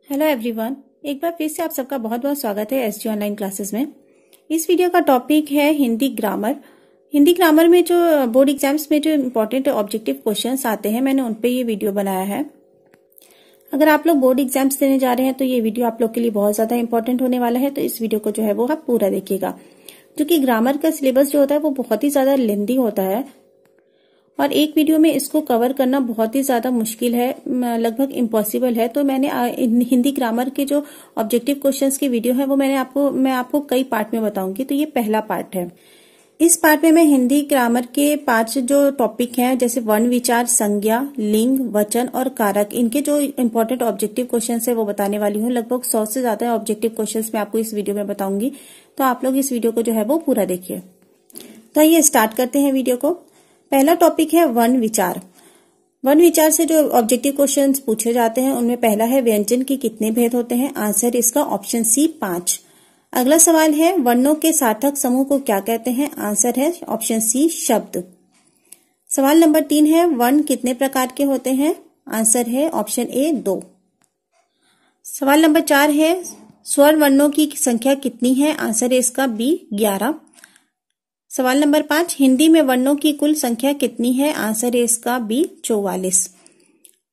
Hello everyone, एक बार फिर से आप सबका बहुत बहुत स्वागत है एसजी ऑनलाइन क्लासेस में। इस वीडियो का टॉपिक है हिंदी ग्रामर। हिंदी ग्रामर में जो बोर्ड एग्जाम्स में जो इम्पोर्टेंट ऑब्जेक्टिव क्वेश्चंस आते हैं, मैंने उन पे ये वीडियो बनाया है। अगर आप लोग बोर्ड एग्जाम्स देने जा रहे हैं तो ये वीडियो आप लोग के लिए बहुत ज्यादा इंपॉर्टेंट होने वाला है, तो इस वीडियो को जो है वो आप पूरा देखिएगा। जो कि ग्रामर का सिलेबस जो होता है वो बहुत ही ज्यादा लेंथी होता है और एक वीडियो में इसको कवर करना बहुत ही ज्यादा मुश्किल है, लगभग इम्पॉसिबल है। तो मैंने हिंदी ग्रामर के जो ऑब्जेक्टिव क्वेश्चंस की वीडियो है वो मैं आपको कई पार्ट में बताऊंगी। तो ये पहला पार्ट है। इस पार्ट में मैं हिंदी ग्रामर के 5 जो टॉपिक हैं, जैसे वर्ण विचार, संज्ञा, लिंग, वचन और कारक, इनके जो इम्पोर्टेंट ऑब्जेक्टिव क्वेश्चंस है वो बताने वाली हूँ। लगभग 100 से ज्यादा ऑब्जेक्टिव क्वेश्चंस मैं आपको इस वीडियो में बताऊंगी, तो आप लोग इस वीडियो को जो है वो पूरा देखिए। तो आइए स्टार्ट करते हैं वीडियो को। पहला टॉपिक है वर्ण विचार। वर्ण विचार से जो ऑब्जेक्टिव क्वेश्चंस पूछे जाते हैं उनमें पहला है व्यंजन के कितने भेद होते हैं। आंसर इसका ऑप्शन सी 5। अगला सवाल है वर्णों के सार्थक समूह को क्या कहते हैं। आंसर है ऑप्शन सी शब्द। सवाल नंबर 3 है वर्ण कितने प्रकार के होते हैं। आंसर है ऑप्शन ए 2। सवाल नंबर 4 है स्वर वर्णों की संख्या कितनी है। आंसर है इसका बी 11। सवाल नंबर 5 हिंदी में वर्णों की कुल संख्या कितनी है। आंसर है इसका बी 44।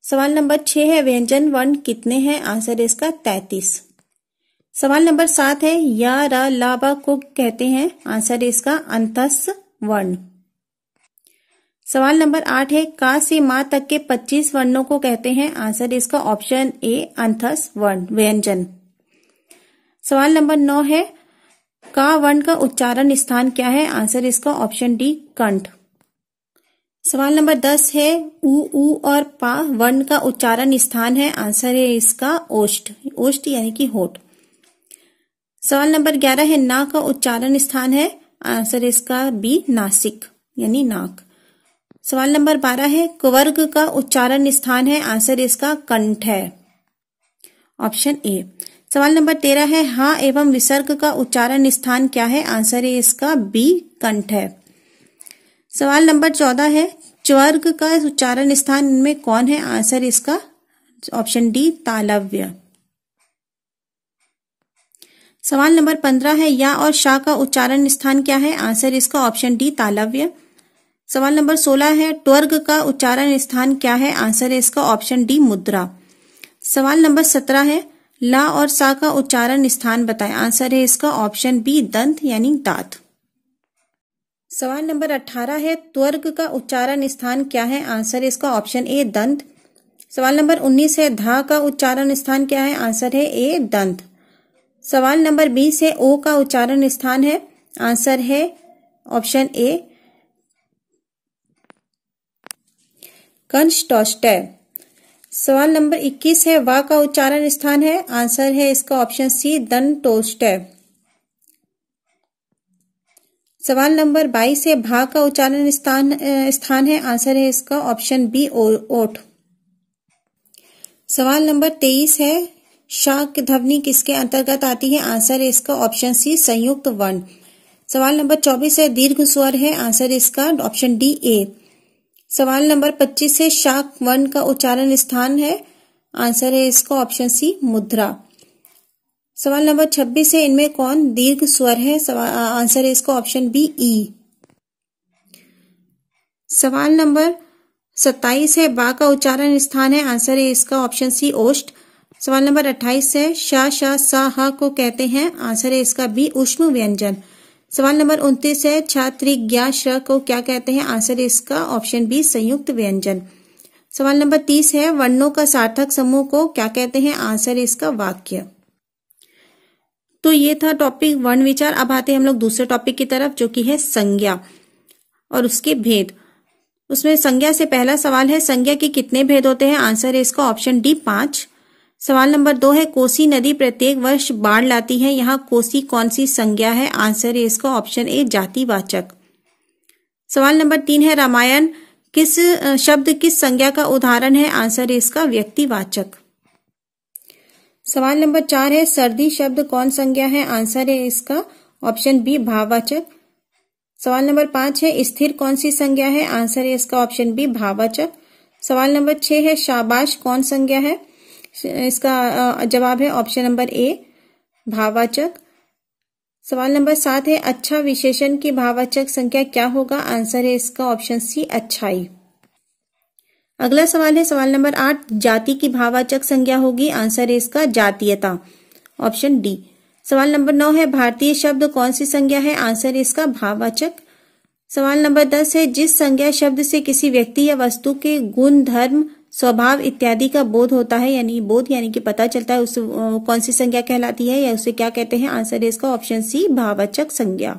सवाल नंबर 6 है व्यंजन वर्ण कितने हैं। आंसर है इसका 33। सवाल नंबर 7 है या र ला बा को कहते हैं। आंसर है इसका अंतस्थ वर्ण। सवाल नंबर 8 है का से मां तक के 25 वर्णों को कहते हैं। आंसर है इसका ऑप्शन ए अंतस्थ वर्ण व्यंजन। सवाल नंबर 9 है का वर्ण का उच्चारण स्थान क्या है। आंसर इसका ऑप्शन डी कंठ। सवाल नंबर 10 है ऊ और पा वर्ण का उच्चारण स्थान है। आंसर है इसका ओष्ठ, ओष्ठ यानी कि होठ। सवाल नंबर 11 है ना का उच्चारण स्थान है। आंसर इसका बी नासिक यानी नाक। सवाल नंबर 12 है कुवर्ग का उच्चारण स्थान है। आंसर इसका कंठ है, ऑप्शन ए। सवाल नंबर 13 है हाँ एवं विसर्ग का उच्चारण स्थान क्या है। आंसर है इसका बी कंठ है। सवाल नंबर 14 है च्वर्ग का उच्चारण स्थान में कौन है। आंसर इसका ऑप्शन डी तालव्य। सवाल नंबर 15 है या और शा का उच्चारण स्थान क्या है। आंसर इसका ऑप्शन डी तालव्य। सवाल नंबर 16 है ट्वर्ग का उच्चारण स्थान क्या है। आंसर है इसका ऑप्शन डी मुद्रा। सवाल नंबर 17 है ला और सा का उच्चारण स्थान बताएं। आंसर है इसका ऑप्शन बी दंत यानी दांत। सवाल नंबर 18 है त्वर्ग का उच्चारण स्थान क्या है। आंसर है इसका ऑप्शन ए दंत। सवाल नंबर 19 है धा का उच्चारण स्थान क्या है। आंसर है ए दंत। सवाल नंबर 20 है ओ का उच्चारण स्थान है। आंसर है ऑप्शन ए कंष्टोष्टय। सवाल नंबर 21 है वा का उच्चारण स्थान है। आंसर है इसका ऑप्शन सी दंतोष्टय। सवाल नंबर 22 है भा का उच्चारण स्थान है। आंसर है इसका ऑप्शन बी ओठ। सवाल नंबर 23 है शाक ध्वनि किसके अंतर्गत आती है। आंसर है इसका ऑप्शन सी संयुक्त वर्ण। सवाल नंबर 24 है दीर्घ स्वर है। आंसर इसका ऑप्शन डी ए। सवाल नंबर 25 है शाक वर्ण का उच्चारण स्थान है। आंसर है इसका ऑप्शन सी मुद्रा। सवाल नंबर 26 है इनमें कौन दीर्घ स्वर है। आंसर है इसका ऑप्शन बी ई। सवाल नंबर 27 है बा का उच्चारण स्थान है। आंसर है इसका ऑप्शन सी ओष्ठ। सवाल नंबर 28 है शा शा सा हा को कहते हैं। आंसर है इसका बी ऊष्म व्यंजन। सवाल नंबर 29 है छात्री ज्ञा श को क्या कहते हैं। आंसर इसका ऑप्शन बी संयुक्त व्यंजन। सवाल नंबर 30 है वर्णों का सार्थक समूह को क्या कहते हैं। आंसर इसका वाक्य। तो ये था टॉपिक वर्ण विचार। अब आते हैं हम लोग दूसरे टॉपिक की तरफ, जो कि है संज्ञा और उसके भेद। उसमें संज्ञा से पहला सवाल है संज्ञा के कितने भेद होते हैं। आंसर है इसका ऑप्शन डी 5। सवाल नंबर 2 है कोसी नदी प्रत्येक वर्ष बाढ़ लाती है। यहाँ कोसी कौन सी संज्ञा है। आंसर है इसका ऑप्शन ए जातिवाचक। सवाल नंबर 3 है रामायण किस शब्द किस संज्ञा का उदाहरण है। आंसर है इसका व्यक्तिवाचक। सवाल नंबर 4 है सर्दी शब्द कौन संज्ञा है। आंसर है इसका ऑप्शन बी भाववाचक। सवाल नंबर 5 है स्थिर कौन सी संज्ञा है। आंसर है इसका ऑप्शन बी भाववाचक। सवाल नंबर 6 है शाबाश कौन संज्ञा है। इसका जवाब है ऑप्शन नंबर ए, भाववाचक। सवाल नंबर 7 है अच्छा विशेषण की भाववाचक संज्ञा क्या होगा? आंसर है इसका ऑप्शन सी, अच्छाई। अगला सवाल है सवाल नंबर 8, जाति की भाववाचक संज्ञा होगी? आंसर है इसका जातीयता, ऑप्शन डी। सवाल नंबर 9 है भारतीय शब्द कौन सी संज्ञा है? आंसर है इसका भाववाचक। सवाल नंबर 10 है जिस संज्ञा शब्द से किसी व्यक्ति या वस्तु के गुण, धर्म, स्वभाव इत्यादि का बोध होता है, यानी कि पता चलता है, उस कौन सी संज्ञा कहलाती है या उसे क्या कहते हैं? आंसर है इसका ऑप्शन सी, भाववाचक संज्ञा।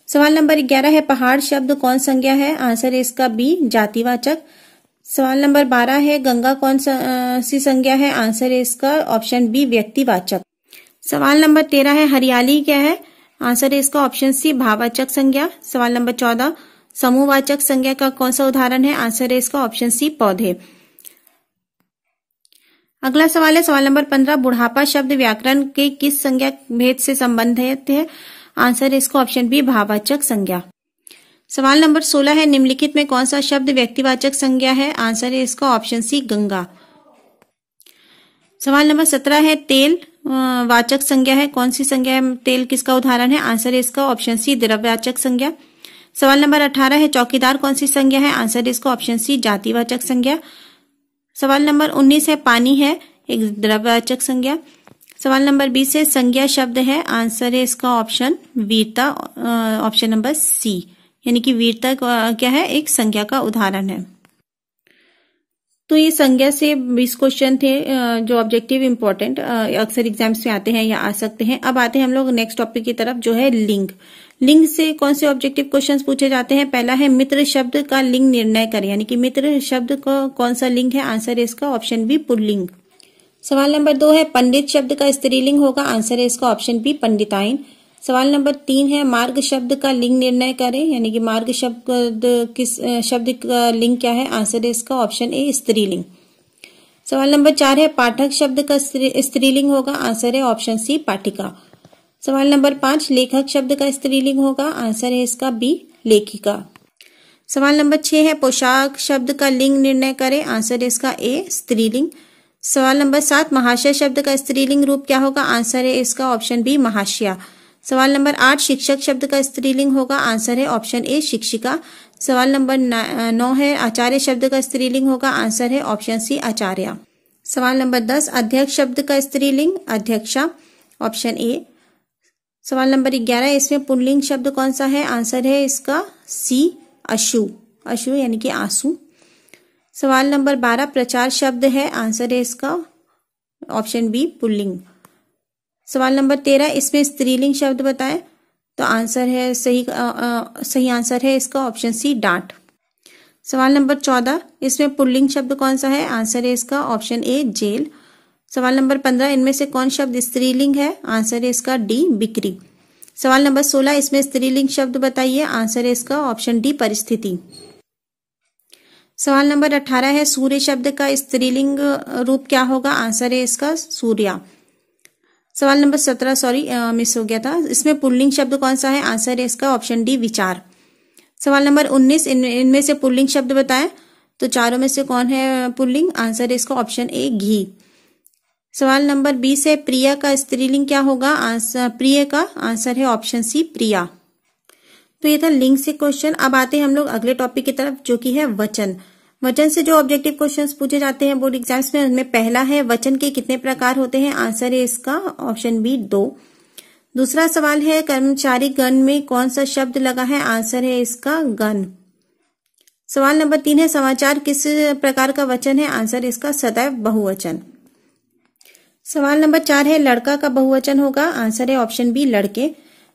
सवाल नंबर 11 है पहाड़ शब्द कौन संज्ञा है? आंसर है इसका बी, जातिवाचक। सवाल नंबर 12 है गंगा कौन सी संज्ञा है? आंसर है इसका ऑप्शन बी, व्यक्तिवाचक। सवाल नंबर 13 है हरियाली क्या है? आंसर है इसका ऑप्शन सी, भाववाचक संज्ञा। सवाल नंबर 14 समूहवाचक संज्ञा का कौन सा उदाहरण है? आंसर है इसका ऑप्शन सी, पौधे। अगला सवाल है सवाल नंबर 15, बुढ़ापा शब्द व्याकरण के किस संज्ञा भेद से संबंधित है? आंसर है इसका ऑप्शन बी, भाववाचक संज्ञा। सवाल नंबर 16 है निम्नलिखित में कौन सा शब्द व्यक्तिवाचक संज्ञा है? आंसर है इसका ऑप्शन सी, गंगा। सवाल नंबर 17 है तेल वाचक संज्ञा है, कौन सी संज्ञा है? तेल किसका उदाहरण है? आंसर है इसका ऑप्शन सी, द्रव्यवाचक संज्ञा। सवाल नंबर 18 है चौकीदार कौन सी संज्ञा है? आंसर है इसका ऑप्शन सी, जातिवाचक संज्ञा। सवाल नंबर 19 है पानी है, एक द्रव्यवाचक संज्ञा। सवाल नंबर 20 है संज्ञा शब्द है, आंसर है इसका ऑप्शन वीरता, ऑप्शन नंबर सी, यानी कि वीरता क्या है? एक संज्ञा का उदाहरण है। तो ये संज्ञा से 20 क्वेश्चन थे जो ऑब्जेक्टिव इंपॉर्टेंट अक्सर एग्जाम्स में आते हैं या आ सकते हैं। अब आते हैं हम लोग नेक्स्ट टॉपिक की तरफ जो है लिंग। लिंग से कौन से ऑब्जेक्टिव क्वेश्चंस पूछे जाते हैं? पहला है मित्र शब्द का लिंग निर्णय करें, यानी कि मित्र शब्द का कौन सा लिंग है? आंसर है इसका ऑप्शन बी, पुल्लिंग। सवाल नंबर 2 है पंडित शब्द का स्त्रीलिंग होगा? आंसर है इसका ऑप्शन बी, पंडिताइन। सवाल नंबर 3 है मार्ग शब्द का लिंग निर्णय करें, यानी कि मार्ग शब्द किस शब्द का लिंग क्या है? आंसर है इसका ऑप्शन ए, स्त्रीलिंग। सवाल नंबर 4 है पाठक शब्द का स्त्रीलिंग होगा? आंसर है ऑप्शन सी, पाठिका। सवाल नंबर 5 लेखक शब्द का स्त्रीलिंग होगा? आंसर है इसका बी, लेखिका। सवाल नंबर 6 है पोशाक शब्द का लिंग निर्णय करें? आंसर है इसका ए, स्त्रीलिंग। सवाल नंबर 7 महाशय शब्द का स्त्रीलिंग रूप क्या होगा? आंसर है इसका ऑप्शन बी, महाशया। सवाल नंबर 8 शिक्षक शब्द का स्त्रीलिंग होगा? आंसर है ऑप्शन ए, शिक्षिका। सवाल नंबर 9 है आचार्य शब्द का स्त्रीलिंग होगा? आंसर है ऑप्शन सी, आचार्य। सवाल नंबर 10 अध्यक्ष शब्द का स्त्रीलिंग? अध्यक्षा, ऑप्शन ए। सवाल नंबर 11 इसमें पुल्लिंग शब्द कौन सा है? आंसर है इसका सी, अशु, अशु यानी कि आंसू। सवाल नंबर 12 प्रचार शब्द है? आंसर है इसका ऑप्शन बी, पुल्लिंग। सवाल नंबर 13 इसमें स्त्रीलिंग शब्द बताएं, तो आंसर है सही आंसर है इसका ऑप्शन सी, डांट। सवाल नंबर 14 इसमें पुल्लिंग शब्द कौन सा है? आंसर है इसका ऑप्शन ए, जेल। सवाल नंबर 15 इनमें से कौन शब्द स्त्रीलिंग है? आंसर है इसका डी, बिक्री। सवाल नंबर 16 इसमें स्त्रीलिंग शब्द बताइए? आंसर है इसका ऑप्शन डी, परिस्थिति। सवाल नंबर 18 है सूर्य शब्द का स्त्रीलिंग रूप क्या होगा? आंसर है इसका सूर्या। सवाल नंबर 17 मिस हो गया था, इसमें पुल्लिंग शब्द कौन सा है? आंसर है इसका ऑप्शन डी, विचार। सवाल नंबर 19 इनमें से पुल्लिंग शब्द बताएं, तो चारों में से कौन है पुल्लिंग? आंसर है इसका ऑप्शन ए, घी। सवाल नंबर 20 है प्रिया का स्त्रीलिंग क्या होगा? प्रिय का आंसर है ऑप्शन सी, प्रिया। तो ये था लिंग से क्वेश्चन। अब आते हैं हम लोग अगले टॉपिक की तरफ जो कि है वचन। वचन से जो ऑब्जेक्टिव क्वेश्चंस पूछे जाते हैं बोर्ड एग्जाम्स में, उनमें पहला है वचन के कितने प्रकार होते हैं? आंसर है इसका ऑप्शन बी, 2। दूसरा सवाल है कर्मचारी गण में कौन सा शब्द लगा है? आंसर है इसका गण। सवाल नंबर 3 है समाचार किस प्रकार का वचन है? आंसर इसका सदैव बहुवचन। सवाल नंबर 4 है लड़का का बहुवचन होगा? आंसर है ऑप्शन बी, लड़के।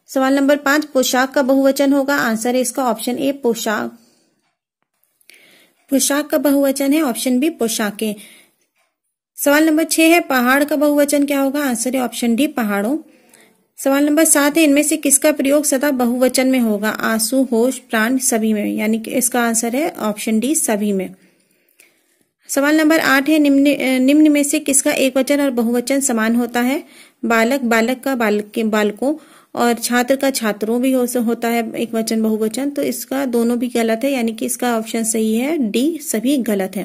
सवाल नंबर 5 पोशाक का बहुवचन होगा? आंसर है इसका ऑप्शन ए, पोशाक। पोशाक का बहुवचन है ऑप्शन बी, पोशाकें। सवाल नंबर 6 है पहाड़ का बहुवचन क्या होगा? आंसर है ऑप्शन डी, पहाड़ों। सवाल नंबर 7 है इनमें से किसका प्रयोग सदा बहुवचन में होगा? आंसू, होश, प्राण, सभी में, यानी कि इसका आंसर है ऑप्शन डी, सभी में। सवाल नंबर 8 है निम्न में से किसका एक वचन और बहुवचन समान होता है? बालक, बालक का बालक के बालकों, और छात्र का छात्रों भी होता है एक वचन बहुवचन, तो इसका दोनों भी गलत है, यानी कि इसका ऑप्शन सही है डी, सभी गलत है।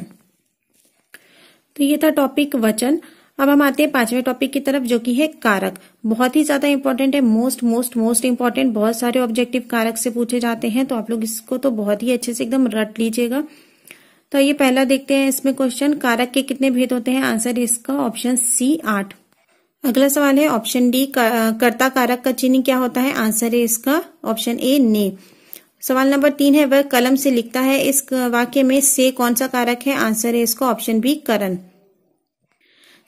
तो ये था टॉपिक वचन। अब हम आते हैं 5वें टॉपिक की तरफ, जो कि है कारक। बहुत ही ज्यादा इंपॉर्टेंट है, मोस्ट इंपॉर्टेंट। बहुत सारे ऑब्जेक्टिव कारक से पूछे जाते हैं, तो आप लोग इसको तो बहुत ही अच्छे से एकदम रट लीजिएगा। तो ये पहला देखते हैं इसमें क्वेश्चन, कारक के कितने भेद होते हैं? आंसर इसका ऑप्शन सी 8। अगला सवाल है ऑप्शन डी, कर्ता कारक का चिन्ह क्या होता है? आंसर है इसका ऑप्शन ए ने। सवाल नंबर 3 है, वह कलम से लिखता है, इस वाक्य में से कौन सा कारक है? आंसर है इसका ऑप्शन बी करण।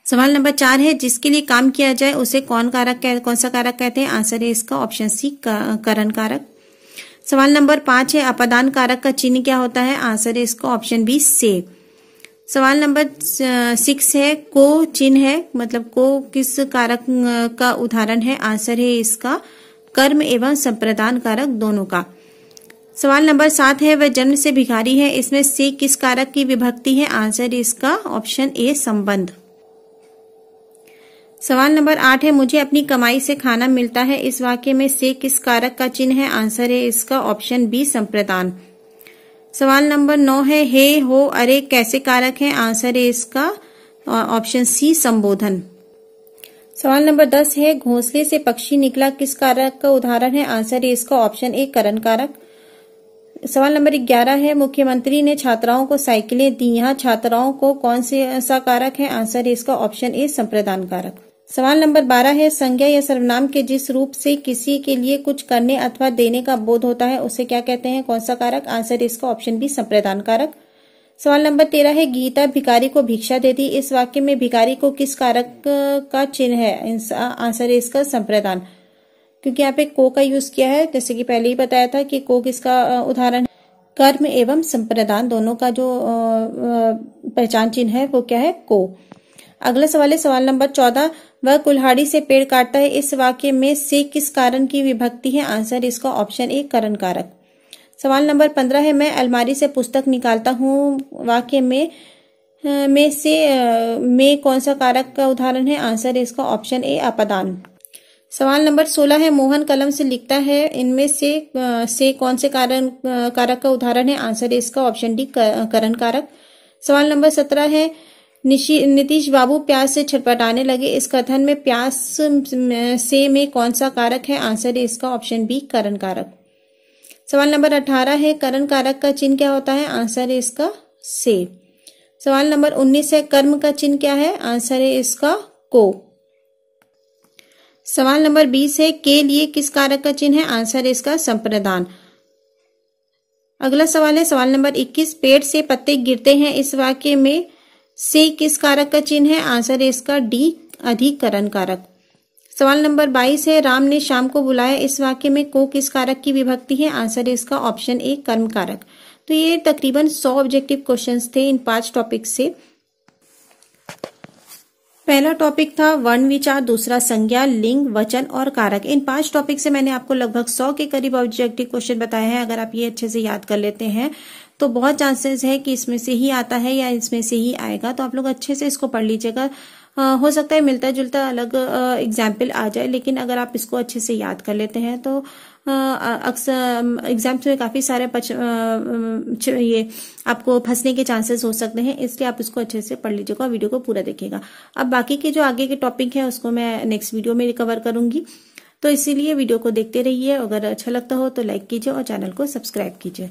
सवाल नंबर 4 है, जिसके लिए काम किया जाए उसे कौन सा कारक कहते हैं? आंसर है इसका ऑप्शन सी करण कारक। सवाल नंबर 5 है, अपादान कारक का चिन्ह क्या होता है? आंसर है इसका ऑप्शन बी से। सवाल नंबर 6 है, को चिन्ह है, मतलब को किस कारक का उदाहरण है? आंसर है इसका कर्म एवं संप्रदान कारक दोनों का। सवाल नंबर 7 है, वह जन्म से भिखारी है, इसमें से किस कारक की विभक्ति है? आंसर इसका ऑप्शन ए संबंध। सवाल नंबर 8 है, मुझे अपनी कमाई से खाना मिलता है, इस वाक्य में से किस कारक का चिन्ह है? आंसर है इसका ऑप्शन बी संप्रदान। सवाल नंबर 9 है, हे हो अरे कैसे कारक है? आंसर है इसका ऑप्शन सी संबोधन। सवाल नंबर 10 है, घोंसले से पक्षी निकला, किस कारक का उदाहरण है? आंसर है इसका ऑप्शन ए करण कारक। सवाल नंबर 11 है, मुख्यमंत्री ने छात्राओं को साइकिलें दी, यहाँ छात्राओं को कौन सा कारक है? आंसर है इसका ऑप्शन ए संप्रदान कारक। सवाल नंबर 12 है, संज्ञा या सर्वनाम के जिस रूप से किसी के लिए कुछ करने अथवा देने का बोध होता है उसे क्या कहते हैं? कौन सा कारक? आंसर इसका ऑप्शन बी संप्रदान कारक। सवाल नंबर 13 है, गीता भिखारी को भिक्षा देती, इस वाक्य में भिखारी को किस कारक का चिन्ह है? आंसर इसका संप्रदान, क्योंकि यहाँ पे को का यूज किया है, जैसे कि पहले ही बताया था कि को किसका उदाहरण है? कर्म एवं संप्रदान दोनों का जो पहचान चिन्ह है वो क्या है? को। अगला सवाल है सवाल नंबर 14, वह कुल्हाड़ी से पेड़ काटता है, इस वाक्य में से किस कारण की विभक्ति है? आंसर इसका ऑप्शन ए करण कारक। सवाल नंबर 15 है, मैं अलमारी से पुस्तक निकालता हूँ, वाक्य में से में कौन सा कारक का उदाहरण है? आंसर इसका ऑप्शन ए अपादान। सवाल नंबर 16 है, मोहन कलम से लिखता है, इनमें से कौन से कारक का उदाहरण है? आंसर इसका ऑप्शन डी करण कारक। सवाल नंबर 17 है, नीतीश बाबू प्यास से छटपटाने लगे, इस कथन में प्यास से में कौन सा कारक है? आंसर है इसका ऑप्शन बी करण कारक। सवाल नंबर 18 है, करण कारक का चिन्ह क्या होता है? आंसर है इसका से। सवाल नंबर 19 है, कर्म का चिन्ह क्या है? आंसर है इसका को। सवाल नंबर 20 है, के लिए किस कारक का चिन्ह है? आंसर है इसका संप्रदान। अगला सवाल है सवाल नंबर 21, पेड़ से पत्ते गिरते हैं, इस वाक्य में से किस कारक का चिन्ह है? आंसर है इसका डी अधिकरण कारक। सवाल नंबर 22 है, राम ने शाम को बुलाया, इस वाक्य में को किस कारक की विभक्ति है? आंसर है इसका ऑप्शन ए कर्म कारक। तो ये तकरीबन 100 ऑब्जेक्टिव क्वेश्चंस थे इन 5 टॉपिक से। पहला टॉपिक था वर्ण विचार, दूसरा संज्ञा, लिंग, वचन और कारक। इन 5 टॉपिक से मैंने आपको लगभग 100 के करीब ऑब्जेक्टिव क्वेश्चन बताए हैं। अगर आप ये अच्छे से याद कर लेते हैं तो बहुत चांसेस है कि इसमें से ही आता है या इसमें से ही आएगा, तो आप लोग अच्छे से इसको पढ़ लीजिएगा। हो सकता है मिलता जुलता अलग एग्जाम्पल आ जाए, लेकिन अगर आप इसको अच्छे से याद कर लेते हैं तो अक्सर एग्जाम्स में काफी सारे ये आपको फंसने के चांसेस हो सकते हैं, इसलिए आप इसको अच्छे से पढ़ लीजिएगा और वीडियो को पूरा देखिएगा। अब बाकी के जो आगे के टॉपिक है उसको मैं नेक्स्ट वीडियो में रिकवर करूंगी, तो इसीलिए वीडियो को देखते रहिए। अगर अच्छा लगता हो तो लाइक कीजिए और चैनल को सब्सक्राइब कीजिए।